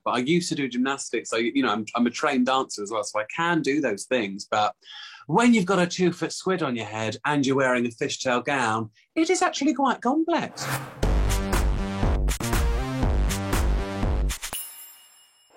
but I used to do gymnastics. So, I'm a trained dancer as well, so I can do those things. But when you've got a 2-foot squid on your head and you're wearing a fishtail gown, it is actually quite complex.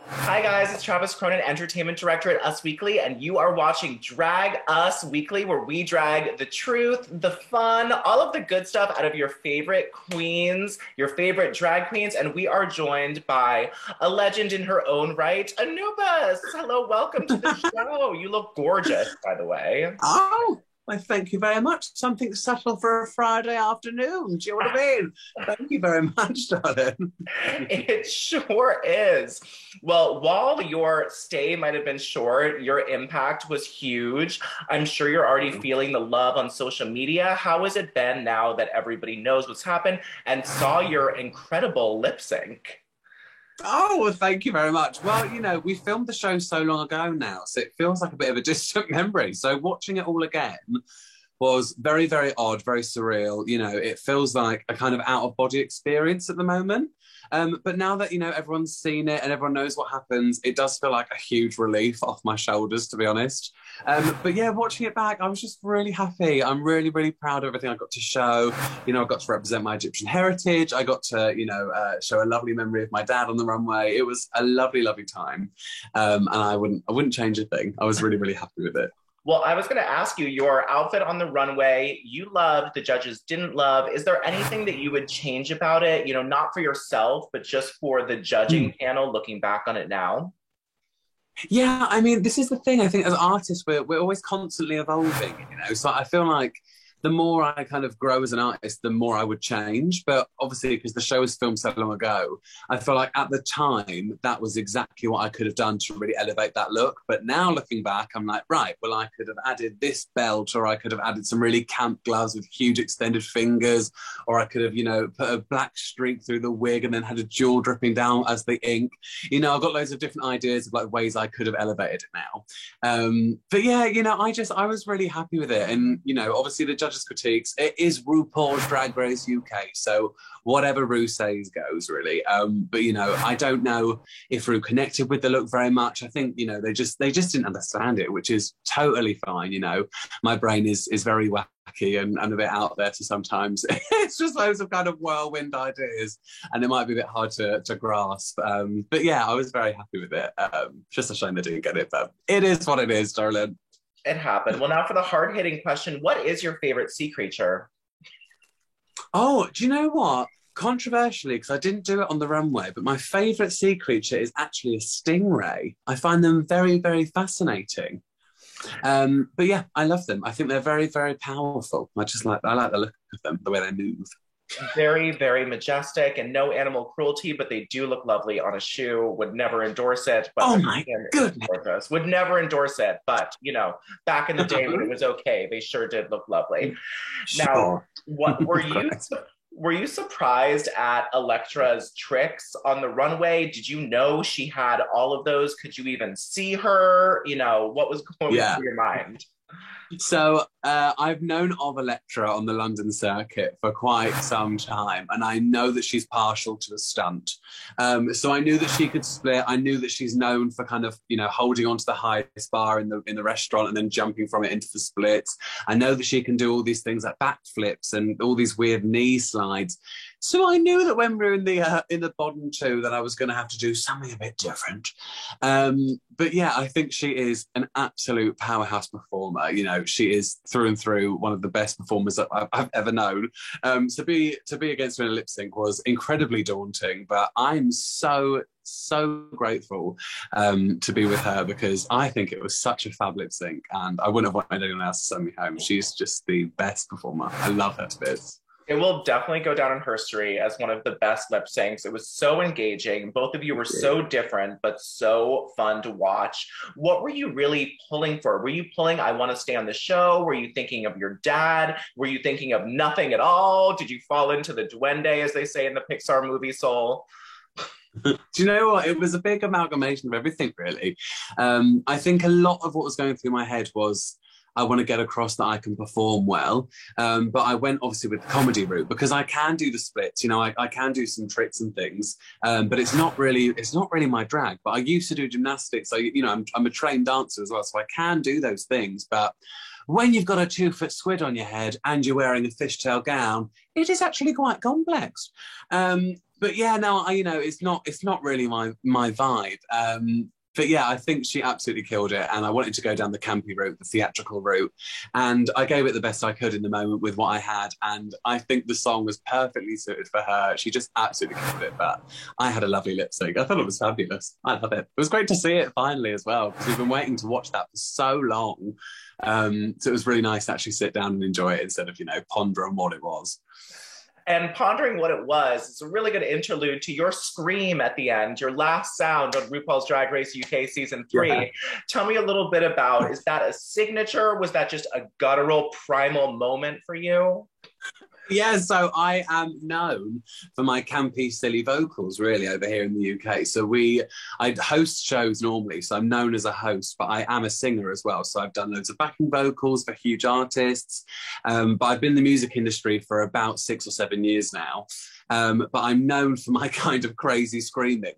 Hi guys, it's Travis Cronin, Entertainment Director at Us Weekly, and you are watching Drag Us Weekly, where we drag the truth, the fun, all of the good stuff out of your favorite queens, your favorite drag queens, and we are joined by a legend in her own right, Anubis. Hello, welcome to the show. You look gorgeous, by the way. Oh, well, thank you very much. Something subtle for a Friday afternoon. Do you know what I mean? Thank you very much, darling. It sure is. Well, while your stay might have been short, your impact was huge. I'm sure you're already feeling the love on social media. How has it been now that everybody knows what's happened and saw your incredible lip sync? Oh, well, thank you very much. Well, we filmed the show so long ago now, so it feels like a bit of a distant memory. So watching it all again was very, very odd, very surreal. It feels like a kind of out-of-body experience at the moment. But now that, everyone's seen it and everyone knows what happens, it does feel like a huge relief off my shoulders, to be honest. But yeah, watching it back, I was just really happy. I'm really, really proud of everything I got to show. I got to represent my Egyptian heritage. I got to, show a lovely memory of my dad on the runway. It was a lovely, lovely time. And I wouldn't change a thing. I was really, really happy with it. Well, I was going to ask you, your outfit on the runway, you loved, the judges didn't love. Is there anything that you would change about it? Not for yourself, but just for the judging panel looking back on it now? Yeah, I mean, this is the thing. I think as artists, we're always constantly evolving, So I feel like the more I kind of grow as an artist, the more I would change. But obviously, because the show was filmed so long ago, I feel like at the time, that was exactly what I could have done to really elevate that look. But now looking back, I'm like, right, well, I could have added this belt, or I could have added some really camp gloves with huge extended fingers, or I could have, put a black streak through the wig and then had a jewel dripping down as the ink. I've got loads of different ideas of like ways I could have elevated it now. But yeah, I was really happy with it. And, obviously the judges' critiques, it is RuPaul's Drag Race UK, so whatever Ru says goes, really. But I don't know if Ru connected with the look very much. I think they just didn't understand it, which is totally fine. My brain is very wacky and a bit out there to sometimes. It's just loads of kind of whirlwind ideas, and it might be a bit hard to grasp. But yeah, I was very happy with it. Just a shame they didn't get it, but it is what it is, darling. It happened. Well, now for the hard-hitting question, what is your favorite sea creature? Oh, do you know what? Controversially, because I didn't do it on the runway, but my favourite sea creature is actually a stingray. I find them very, very fascinating. But yeah, I love them. I think they're very, very powerful. I like the look of them, the way they move. Very, very majestic and no animal cruelty, but they do look lovely on a shoe. Would never endorse it. But oh my goodness. Would never endorse it. But, back in the day when it was okay, they sure did look lovely. Sure. Now, what were you surprised at Elektra's tricks on the runway? Did you know she had all of those? Could you even see her? What was going through your mind? So I've known of Elektra on the London circuit for quite some time, and I know that she's partial to a stunt. So I knew that she could split. I knew that she's known for kind of, holding onto the highest bar in the restaurant and then jumping from it into the splits. I know that she can do all these things like backflips and all these weird knee slides. So I knew that when we were in the bottom two that I was going to have to do something a bit different. But yeah, I think she is an absolute powerhouse performer. She is through and through one of the best performers that I've ever known. To be against her in a lip sync was incredibly daunting, but I'm so grateful to be with her, because I think it was such a fab lip sync, and I wouldn't have wanted anyone else to send me home. She's just the best performer. I love her to bits. It will definitely go down in history as one of the best lip syncs. It was so engaging. Both of you were so different, but so fun to watch. What were you really pulling for? Were you pulling, I want to stay on the show? Were you thinking of your dad? Were you thinking of nothing at all? Did you fall into the duende, as they say in the Pixar movie Soul? Do you know what? It was a big amalgamation of everything, really. I think a lot of what was going through my head was, I want to get across that I can perform well. But I went obviously with the comedy route because I can do the splits, you know, I can do some tricks and things, but it's not really my drag. But I used to do gymnastics, so you know, I'm a trained dancer as well, so I can do those things. But when you've got a 2-foot squid on your head and you're wearing a fishtail gown, it is actually quite complex. But yeah, no, you know, it's not really my vibe. But yeah, I think she absolutely killed it, and I wanted to go down the campy route, the theatrical route, and I gave it the best I could in the moment with what I had, and I think the song was perfectly suited for her. She just absolutely killed it, but I had a lovely lip sync. I thought it was fabulous. I love it. It was great to see it finally as well, because we've been waiting to watch that for so long. So it was really nice to actually sit down and enjoy it instead of, you know, ponder on what it was. And pondering what it was, it's a really good interlude to your scream at the end, your last sound on RuPaul's Drag Race UK Season 3. Yeah. Tell me a little bit about, is that a signature? Was that just a guttural, primal moment for you? Yeah, so I am known for my campy, silly vocals, really, over here in the UK. So I host shows normally, so I'm known as a host, but I am a singer as well. So I've done loads of backing vocals for huge artists. But I've been in the music industry for about 6 or 7 years now. But I'm known for my kind of crazy screaming.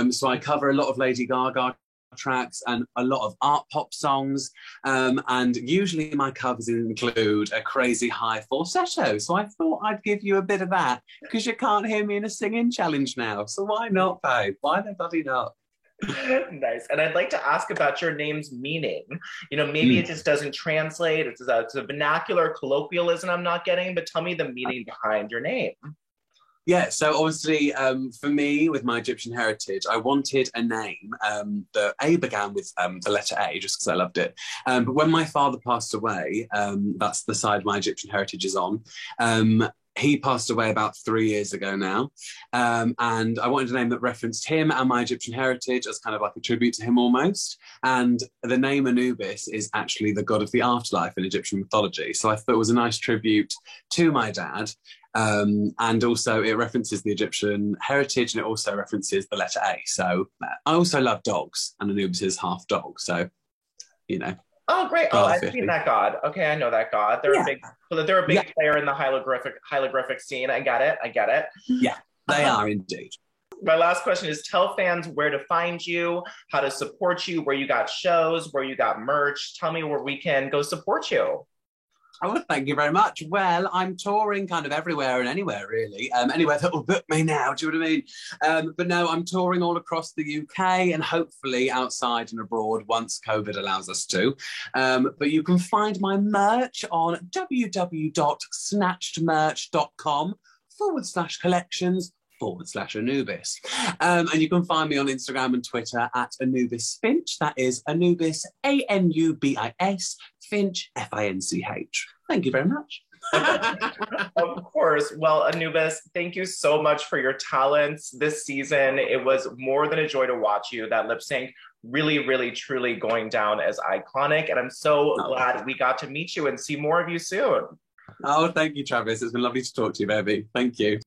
So I cover a lot of Lady Gaga tracks and a lot of art pop songs, and usually my covers include a crazy high falsetto, so I thought I'd give you a bit of that because you can't hear me in a singing challenge now, so why not, babe? Why the bloody not? Nice. And I'd like to ask about your name's meaning. You know, maybe it just doesn't translate, it's a vernacular colloquialism I'm not getting, but tell me the meaning behind your name. Yeah, so obviously for me, with my Egyptian heritage, I wanted a name that began with the letter A, just because I loved it. But when my father passed away, that's the side my Egyptian heritage is on, he passed away about 3 years ago now. And I wanted a name that referenced him and my Egyptian heritage as kind of like a tribute to him almost. And the name Anubis is actually the god of the afterlife in Egyptian mythology. So I thought it was a nice tribute to my dad. And also it references the Egyptian heritage, and it also references the letter A. So I also love dogs, and Anubis is half dog. So, you know. Oh, great. Oh, I've seen that god. Okay, I know that god. They're a big player in the hieroglyphic scene. I get it. Yeah, they are indeed. My last question is, tell fans where to find you, how to support you, where you got shows, where you got merch. Tell me where we can go support you. Oh, thank you very much. Well, I'm touring kind of everywhere and anywhere, really. Anywhere that will book me now, do you know what I mean? But no, I'm touring all across the UK and hopefully outside and abroad once COVID allows us to. But you can find my merch on www.snatchedmerch.com/collections/Anubis. And you can find me on Instagram and Twitter at Anubis Finch. That is Anubis, ANUBIS, Finch, FINCH. Thank you very much. Of course. Well, Anubis, thank you so much for your talents this season. It was more than a joy to watch you. That lip sync really, really, truly going down as iconic. And I'm so glad we got to meet you and see more of you soon. Oh, thank you, Travis. It's been lovely to talk to you, baby. Thank you.